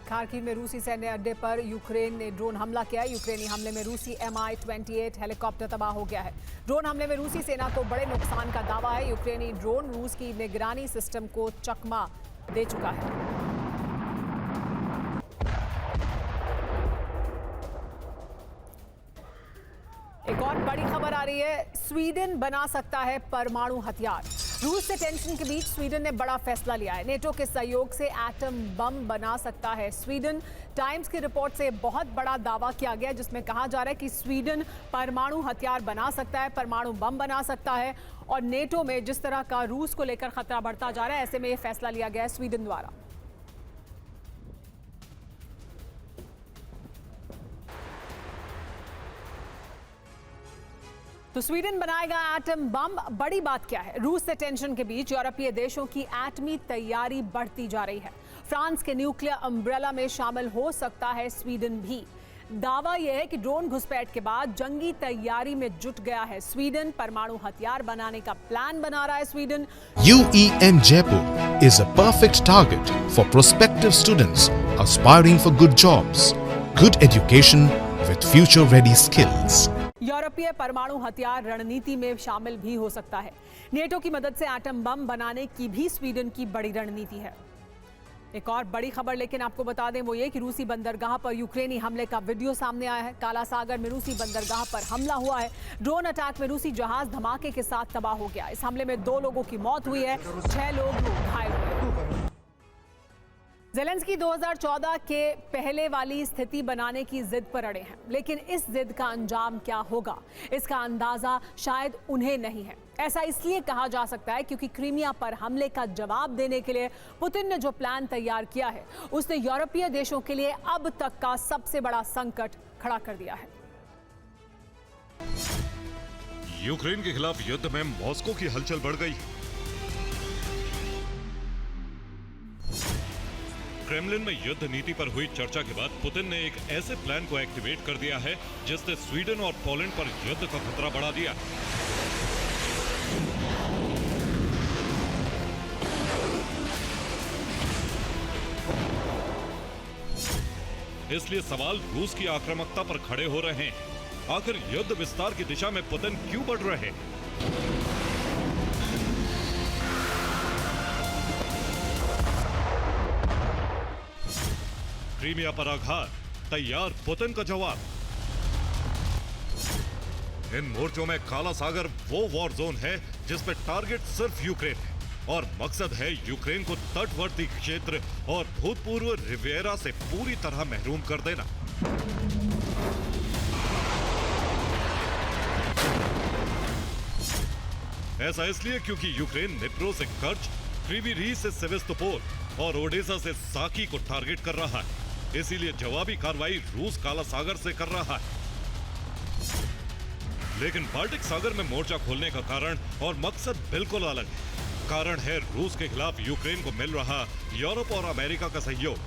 Kharkiv में रूसी सैन्य अड्डे पर यूक्रेन ने ड्रोन हमला किया है। यूक्रेनी हमले में रूसी Mi-28 हेलीकॉप्टर तबाह हो गया है। ड्रोन हमले में रूसी सेना को बड़े नुकसान का दावा है। यूक्रेनी ड्रोन रूस की निगरानी सिस्टम को चकमा दे चुका है। एक और बड़ी खबर आ रही है, स्वीडन बना सकता है परमाणु हथियार। रूस से टेंशन के बीच स्वीडन ने बड़ा फैसला लिया है। नेटो के सहयोग से एटम बम बना सकता है स्वीडन। टाइम्स की रिपोर्ट से बहुत बड़ा दावा किया गया जिसमें कहा जा रहा है कि स्वीडन परमाणु हथियार बना सकता है, परमाणु बम बना सकता है। और नेटो में जिस तरह का रूस को लेकर खतरा बढ़ता जा रहा है, ऐसे में यह फैसला लिया गया है स्वीडन द्वारा। तो स्वीडन बनाएगा एटम बम। बड़ी बात क्या है, रूस से टेंशन के बीच यूरोपीय देशों की एटमी तैयारी बढ़ती जा रही है। फ्रांस के न्यूक्लियर अम्ब्रेला में शामिल हो सकता है स्वीडन भी। दावा यह है कि ड्रोन घुसपैठ के बाद जंगी तैयारी में जुट गया है स्वीडन। परमाणु हथियार बनाने का प्लान बना रहा है Sweden. UEM Jaipur is a perfect target for prospective students aspiring for good jobs, good education with future-ready skills. यूरोपीय परमाणु हथियार रणनीति में शामिल भी हो सकता है। नेटो की मदद से एटम बम बनाने की भी स्वीडन की बड़ी रणनीति है। एक और बड़ी खबर लेकिन आपको बता दें वो ये कि रूसी बंदरगाह पर यूक्रेनी हमले का वीडियो सामने आया है। काला सागर में रूसी बंदरगाह पर हमला हुआ है। ड्रोन अटैक में रूसी जहाज धमाके के साथ तबाह हो गया। इस हमले में 2 लोगों की मौत हुई है, 6 लोग घायल हुए। ज़ेलेंस्की 2014 के पहले वाली स्थिति बनाने की जिद पर अड़े हैं, लेकिन इस जिद का अंजाम क्या होगा इसका अंदाजा शायद उन्हें नहीं है। ऐसा इसलिए कहा जा सकता है क्योंकि क्रीमिया पर हमले का जवाब देने के लिए पुतिन ने जो प्लान तैयार किया है उसने यूरोपीय देशों के लिए अब तक का सबसे बड़ा संकट खड़ा कर दिया है। यूक्रेन के खिलाफ युद्ध में मॉस्को की हलचल बढ़ गई। क्रेमलिन में युद्ध नीति पर हुई चर्चा के बाद पुतिन ने एक ऐसे प्लान को एक्टिवेट कर दिया है जिसने स्वीडन और पोलैंड पर युद्ध का खतरा बढ़ा दिया। इसलिए सवाल रूस की आक्रामकता पर खड़े हो रहे हैं। आखिर युद्ध विस्तार की दिशा में पुतिन क्यों बढ़ रहे हैं? क्रीमिया पर आघात, तैयार पुतिन का जवाब। इन मोर्चों में काला सागर वो वॉर जोन है जिसमें टारगेट सिर्फ यूक्रेन है और मकसद है यूक्रेन को तटवर्ती क्षेत्र और भूतपूर्व रिविएरा से पूरी तरह महरूम कर देना। ऐसा इसलिए क्योंकि यूक्रेन निप्रो से कर्च, क्रीवी रीह से सेवेस्तोपोल और ओडेसा से साकी को टारगेट कर रहा है। इसीलिए जवाबी कार्रवाई रूस काला सागर से कर रहा है। लेकिन बाल्टिक सागर में मोर्चा खोलने का कारण और मकसद बिल्कुल अलग है। कारण है रूस के खिलाफ यूक्रेन को मिल रहा यूरोप और अमेरिका का सहयोग।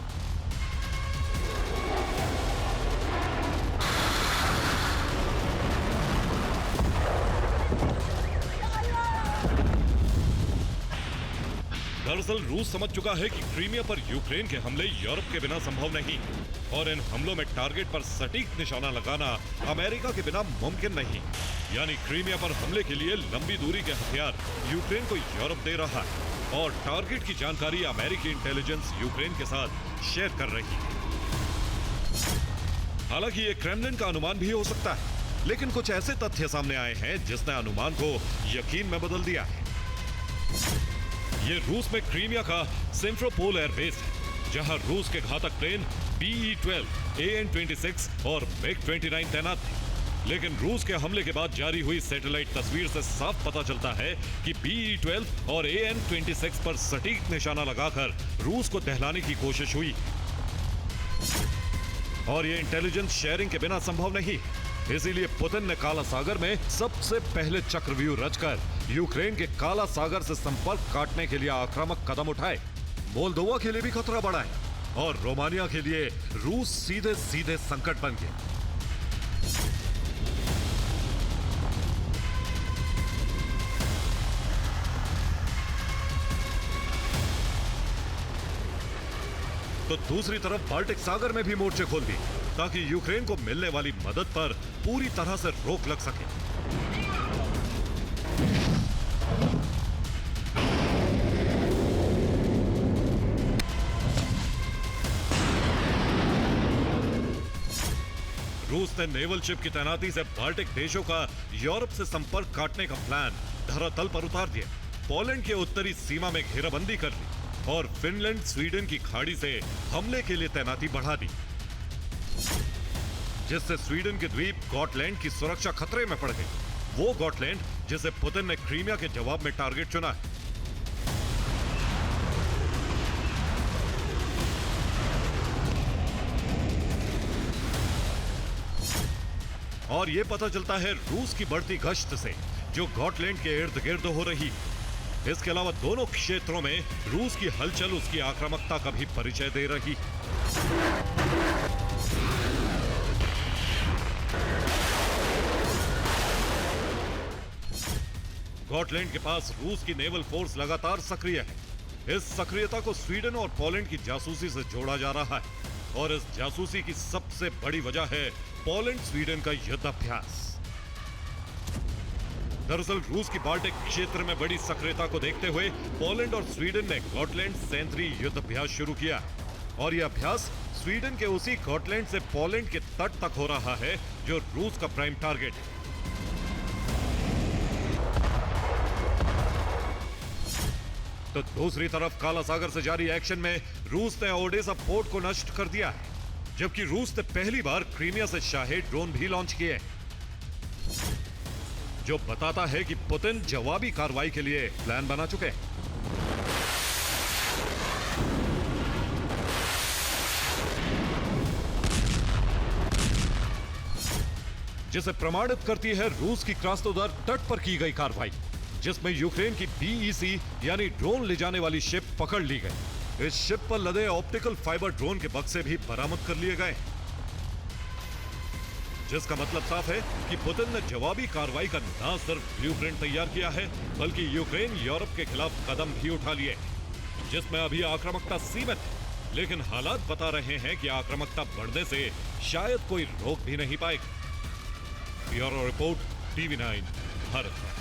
दरअसल रूस समझ चुका है कि क्रीमिया पर यूक्रेन के हमले यूरोप के बिना संभव नहीं और इन हमलों में टारगेट पर सटीक निशाना लगाना अमेरिका के बिना मुमकिन नहीं। यानी क्रीमिया पर हमले के लिए लंबी दूरी के हथियार यूक्रेन को यूरोप दे रहा है और टारगेट की जानकारी अमेरिकी इंटेलिजेंस यूक्रेन के साथ शेयर कर रही है। हालांकि ये क्रेमलिन का अनुमान भी हो सकता है, लेकिन कुछ ऐसे तथ्य सामने आए हैं जिसने अनुमान को यकीन में बदल दिया है। ये रूस में क्रीमिया का सिम्फेरोपोल एयरबेस है, जहां रूस के घातक प्लेन BE-12, AN-26 और MiG-29 तैनात थे। लेकिन रूस के हमले के बाद जारी हुई सैटेलाइट तस्वीर से साफ पता चलता है कि BE-12 और AN-26 पर सटीक निशाना लगाकर रूस को दहलाने की कोशिश हुई और ये इंटेलिजेंस शेयरिंग के बिना संभव नहीं। इसीलिए पुतिन ने काला सागर में सबसे पहले चक्रव्यूह रचकर यूक्रेन के काला सागर से संपर्क काटने के लिए आक्रामक कदम उठाए। मोल्दोवा के लिए भी खतरा बढ़ा है और रोमानिया के लिए रूस सीधे सीधे संकट बन गया। तो दूसरी तरफ बाल्टिक सागर में भी मोर्चे खोल दिए ताकि यूक्रेन को मिलने वाली मदद पर पूरी तरह से रोक लग सके। रूस ने नेवल शिप की तैनाती से बाल्टिक देशों का यूरोप से संपर्क काटने का प्लान धरातल पर उतार दिया। पोलैंड के उत्तरी सीमा में घेराबंदी कर ली और फिनलैंड स्वीडन की खाड़ी से हमले के लिए तैनाती बढ़ा दी, जिससे स्वीडन के द्वीप गॉटलैंड की सुरक्षा खतरे में पड़ गई। वो गॉटलैंड जिसे पुतिन ने क्रीमिया के जवाब में टारगेट चुना है। और यह पता चलता है रूस की बढ़ती गश्त से, जो गॉटलैंड के इर्द गिर्द हो रही है। इसके अलावा दोनों क्षेत्रों में रूस की हलचल उसकी आक्रामकता का भी परिचय दे रही। गॉटलैंड के पास रूस की नेवल फोर्स लगातार सक्रिय है। इस सक्रियता को स्वीडन और पोलैंड की जासूसी से जोड़ा जा रहा है और इस जासूसी की सबसे बड़ी वजह है पोलैंड स्वीडन का युद्धाभ्यास। दरअसल रूस की बाल्टिक क्षेत्र में बड़ी सक्रियता को देखते हुए पोलैंड और स्वीडन ने गॉटलैंड सेंट्री युद्धाभ्यास शुरू किया और यह अभ्यास स्वीडन के उसी गॉटलैंड से पोलैंड के तट तक हो रहा है जो रूस का प्राइम टारगेट है। तो दूसरी तरफ काला सागर से जारी एक्शन में रूस ने ओडेसा पोर्ट को नष्ट कर दिया है, जबकि रूस ने पहली बार क्रीमिया से शाहेद ड्रोन भी लॉन्च किए, जो बताता है कि पुतिन जवाबी कार्रवाई के लिए प्लान बना चुके हैं। जिसे प्रमाणित करती है रूस की क्रास्नोदार तट पर की गई कार्रवाई, जिसमें यूक्रेन की बीईसी यानी ड्रोन ले जाने वाली शिप पकड़ ली गई। इस शिप पर लदे ऑप्टिकल फाइबर ड्रोन के बक्से भी बरामद कर लिए गए, जिसका मतलब साफ है कि पुतिन ने जवाबी कार्रवाई का न सिर्फ ब्लूप्रिंट तैयार किया है, बल्कि यूक्रेन यूरोप के खिलाफ कदम भी उठा लिए, जिसमें अभी आक्रामकता सीमित है, लेकिन हालात बता रहे हैं कि आक्रामकता बढ़ने से शायद कोई रोक भी नहीं पाएगा। Bureau report, TV9 Bharat.